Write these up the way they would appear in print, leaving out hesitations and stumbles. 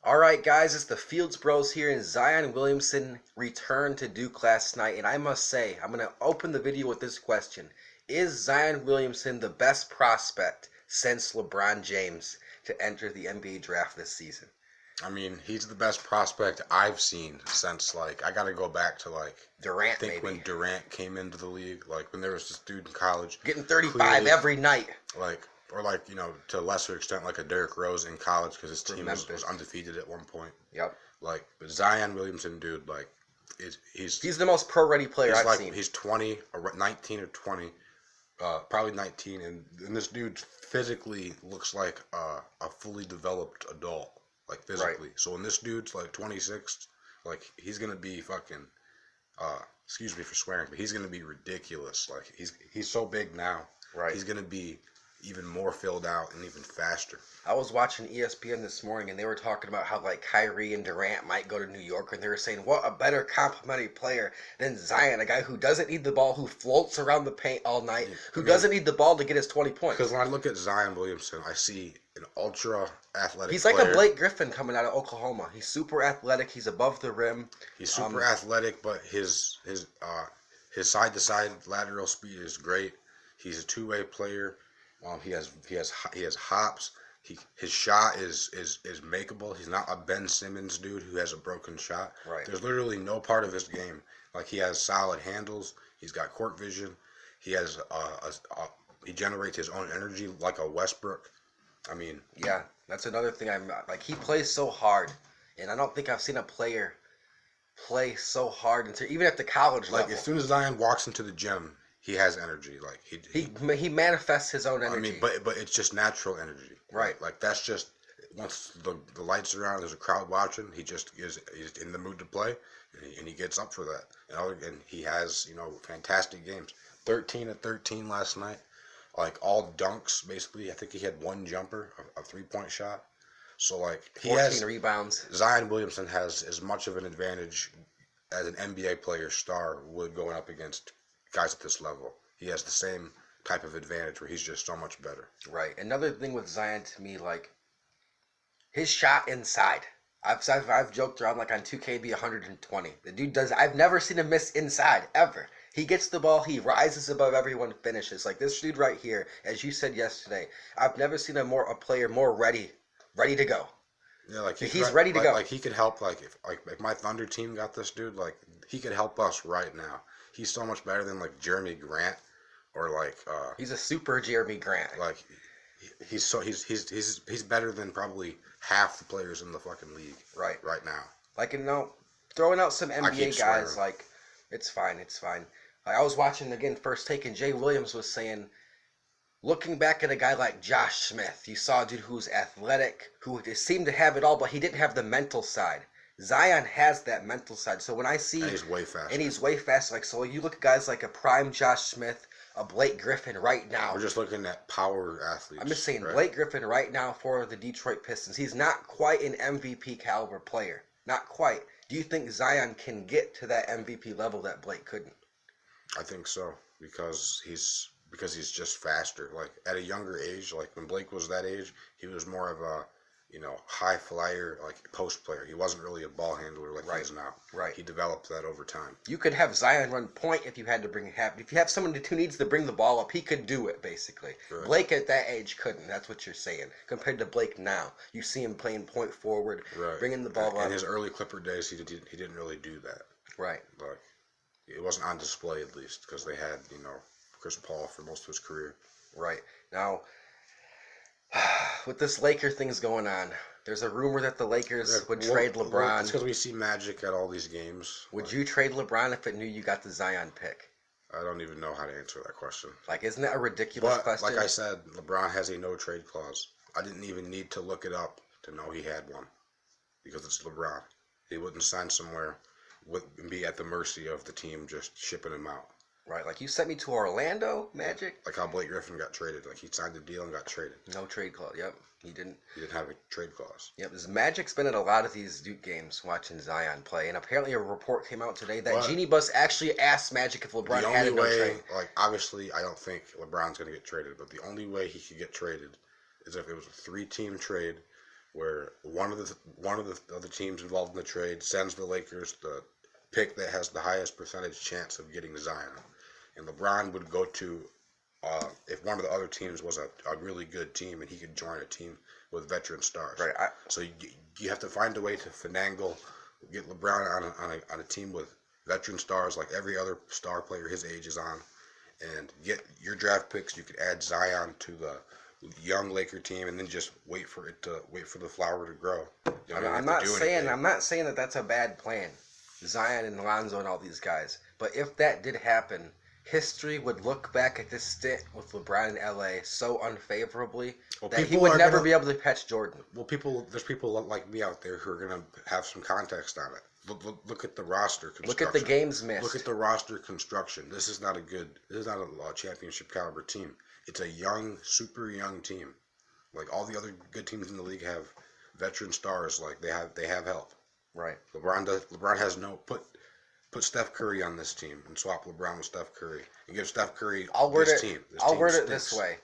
Alright guys, it's the Fields Bros here, and Zion Williamson returned to Duke last night, and I must say, I'm going to open the video with this question. Is Zion Williamson the best prospect since LeBron James to enter the NBA draft this season? I mean, he's the best prospect I've seen since, I got to go back to, Durant, I think maybe. when Durant came into the league, when there was this dude in college. Getting 35 every night. To a lesser extent, like a Derrick Rose in college because his team was undefeated at one point. Yep. But Zion Williamson, dude, he's the most pro-ready player I've seen. He's 20, or 19 or 20, probably 19, and this dude physically looks like a fully developed adult, physically. Right. So when this dude's 26, he's gonna be fucking, excuse me for swearing, but he's gonna be ridiculous. He's so big now. Right. He's gonna be even more filled out and even faster. I was watching ESPN this morning, and they were talking about how Kyrie and Durant might go to New York, and they were saying, what a better complementary player than Zion, a guy who doesn't need the ball, who floats around the paint all night, who doesn't need the ball to get his 20 points. Because when I look at Zion Williamson, I see an ultra-athletic He's player. like a Blake Griffin coming out of Oklahoma. He's super athletic. He's above the rim. He's super athletic, but his side-to-side lateral speed is great. He's a two-way player. He has hops. His shot is makeable. He's not a Ben Simmons dude who has a broken shot. Right. There's literally no part of his game. He has solid handles. He's got court vision. He has he generates his own energy like a Westbrook. I mean, yeah, that's another thing. He plays so hard, and I don't think I've seen a player play so hard even at the college level. As soon as Zion walks into the gym, he has energy. He manifests his own energy. I mean, but it's just natural energy. Right. That's just once the lights are on, there's a crowd watching. He's in the mood to play, and he gets up for that. And he has fantastic games. 13 at 13 last night. All dunks basically. I think he had one jumper, a 3-point shot. So he 14 rebounds. Zion Williamson has as much of an advantage as an NBA player star would going up against guys at this level. He has the same type of advantage where he's just so much better. Right. Another thing with Zion to me, his shot inside. I've joked around on 2KB 120. The dude does. I've never seen him miss inside ever. He gets the ball. He rises above everyone. Finishes this dude right here. As you said yesterday, I've never seen a player more ready to go. Yeah, he's ready to go. He could help. If my Thunder team got this dude, he could help us right now. He's so much better than Jeremy Grant, or he's a super Jeremy Grant. He's better than probably half the players in the fucking league. Right now. Throwing out some NBA guys, it's fine. I was watching again First Take, and Jay Williams was saying, looking back at a guy like Josh Smith, you saw a dude who's athletic, who seemed to have it all, but he didn't have the mental side. Zion has that mental side. So when I see... And he's way faster. So you look at guys like a prime Josh Smith, a Blake Griffin right now. We're just looking at power athletes. I'm just saying, right? Blake Griffin right now for the Detroit Pistons. He's not quite an MVP caliber player. Not quite. Do you think Zion can get to that MVP level that Blake couldn't? I think so. Because he's just faster. At a younger age, when Blake was that age, he was more of a... high flyer, post player. He wasn't really a ball handler he is now. Right. He developed that over time. You could have Zion run point if you had to if you have someone who needs to bring the ball up, he could do it, basically. Right. Blake at that age couldn't. That's what you're saying. Compared to Blake now. You see him playing point forward, bringing the ball up. In his early Clipper days, he didn't really do that. Right. It wasn't on display, at least, because they had, Chris Paul for most of his career. Right. Now... with this Laker things going on, there's a rumor that the Lakers would trade LeBron. It's because we see Magic at all these games. Would you trade LeBron if it knew you got the Zion pick? I don't even know how to answer that question. Isn't that a ridiculous question? Like I said, LeBron has a no-trade clause. I didn't even need to look it up to know he had one. Because it's LeBron. He wouldn't sign somewhere and be at the mercy of the team just shipping him out. Right, you sent me to Orlando, Magic? Like how Blake Griffin got traded. He signed a deal and got traded. No trade clause, yep. He didn't have a trade clause. Yep, Magic's been at a lot of these Duke games watching Zion play. And apparently a report came out today that Jeannie Buss actually asked Magic if LeBron had a no trade. Obviously, I don't think LeBron's going to get traded. But the only way he could get traded is if it was a 3-team trade where one of the other teams involved in the trade sends the Lakers the pick that has the highest percentage chance of getting Zion, and LeBron would go to if one of the other teams was a really good team, and he could join a team with veteran stars. Right. So you have to find a way to finagle, get LeBron on a team with veteran stars like every other star player his age is on, and get your draft picks. You could add Zion to the young Laker team, and then just wait for the flower to grow. I'm not saying that that's a bad plan, Zion and Lonzo and all these guys. But if that did happen, history would look back at this stint with LeBron in LA so unfavorably that he would never be able to catch Jordan. Well, there's people like me out there who are gonna have some context on it. Look at the roster construction. Look at the games missed. Look at the roster construction. This is not a championship caliber team. It's a super young team. Like all the other good teams in the league have veteran stars. Like they have help. Right. LeBron has no put Steph Curry on this team and swap LeBron with Steph Curry and give Steph Curry this team. I'll word it this way: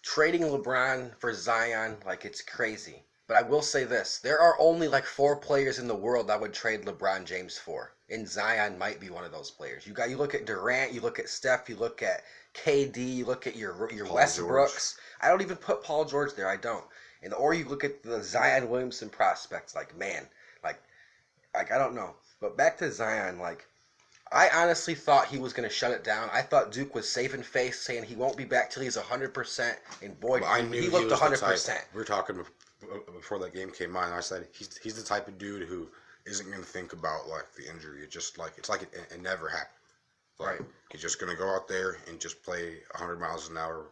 trading LeBron for Zion, like it's crazy. But I will say this: there are only like 4 players in the world I would trade LeBron James for, and Zion might be one of those players. You look at Durant, you look at Steph, you look at KD, you look at your Westbrooks. I don't even put Paul George there. I don't. Or you look at the Zion Williamson prospects. Like man, like I don't know. But back to Zion, like I honestly thought he was going to shut it down. I thought Duke was saving face, saying he won't be back till he's 100%. And boy, he looked 100%. We were talking before that game came on. I said he's the type of dude who isn't going to think about like the injury. It's like it never happened. Like, right. He's just going to go out there and just play 100 miles an hour.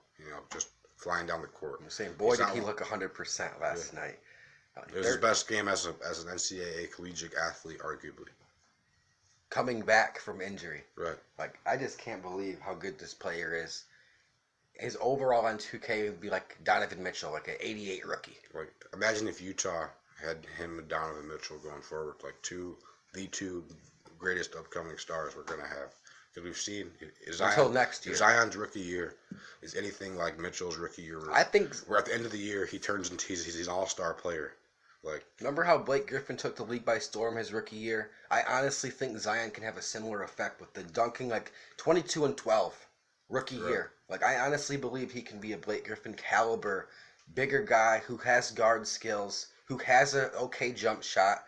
Just flying down the court. I'm saying, boy, did he look 100% last night. It was his best game as an NCAA collegiate athlete, arguably. Coming back from injury. Right. Like, I just can't believe how good this player is. His overall on 2K would be like Donovan Mitchell, like an 88 rookie. Like, imagine if Utah had him and Donovan Mitchell going forward, like the two greatest upcoming stars we're going to have. Because we've seen until next year. Zion's rookie year is anything like Mitchell's rookie year. I think we're at the end of the year, he turns into he's an all-star player. Like, remember how Blake Griffin took the league by storm his rookie year? I honestly think Zion can have a similar effect with the dunking, like 22 and 12 rookie year. Like, I honestly believe he can be a Blake Griffin caliber, bigger guy who has guard skills, who has an okay jump shot.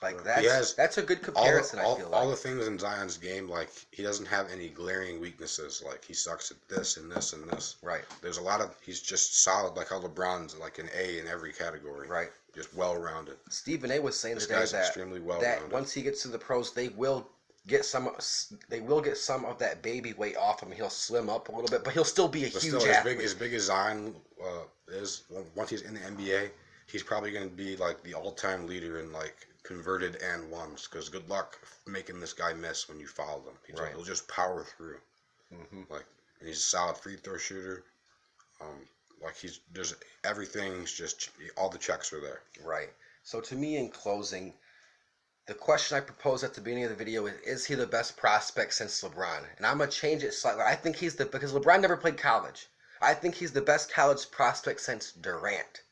Like, that's a good comparison, I feel like. All the things in Zion's game, like, he doesn't have any glaring weaknesses. Like, he sucks at this and this and this. Right. There's a lot of, he's just solid, like how LeBron's like an A in every category. Right. Just well-rounded. Stephen A. was saying this today guy's extremely well-rounded. That once he gets to the pros, they will get some of that baby weight off him. He'll slim up a little bit, but he'll still be a huge athlete. As big as Zion is, once he's in the NBA, he's probably going to be like the all-time leader in like converted and ones. Because good luck making this guy miss when you foul him. He'll just power through. Mm-hmm. Like, and he's a solid free throw shooter. Like everything's just all the checks are there. Right. So to me, in closing, the question I proposed at the beginning of the video is he the best prospect since LeBron? And I'm gonna change it slightly. I think because LeBron never played college. I think he's the best college prospect since Durant.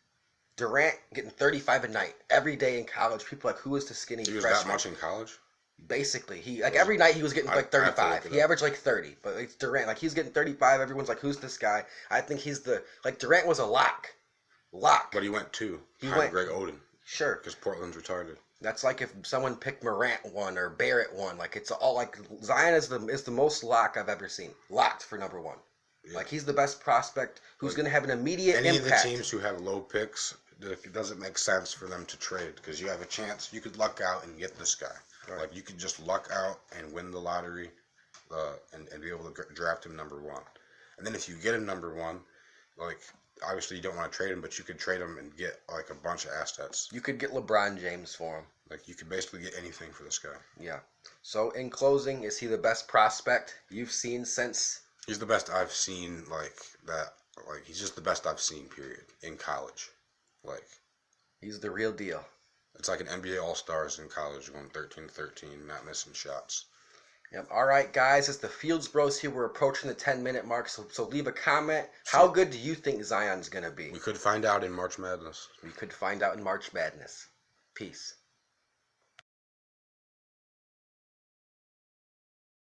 Durant getting 35 a night every day in college. People are like, who is the skinny freshman? He was that much in college? Basically, every night he was getting like 35. He averaged like 30, but it's Durant. Like, he's getting 35. Everyone's like, who's this guy? I think he's Durant was a lock. But he went Greg Oden. Sure. Because Portland's retarded. That's like if someone picked Morant one or Barrett one. Like, it's all like Zion is the most lock I've ever seen. Locked for number one. Yeah. Like, he's the best prospect who's going to have an immediate impact. Any of the teams who have low picks, it doesn't make sense for them to trade because you have a chance. You could luck out and get this guy. Right. Like, you could just luck out and win the lottery and be able to draft him number one. And then if you get him number one, like, obviously you don't want to trade him, but you could trade him and get, like, a bunch of assets. You could get LeBron James for him. Like, you could basically get anything for this guy. Yeah. So, in closing, is he the best prospect you've seen since? He's the best I've seen, like, that. Like, he's just the best I've seen, period, in college. Like, he's the real deal. It's like an NBA All-Stars in college going 13-13, not missing shots. Yep. All right, guys, it's the Fields Bros here. We're approaching the 10-minute mark, so leave a comment. How good do you think Zion's going to be? We could find out in March Madness. We could find out in March Madness. Peace.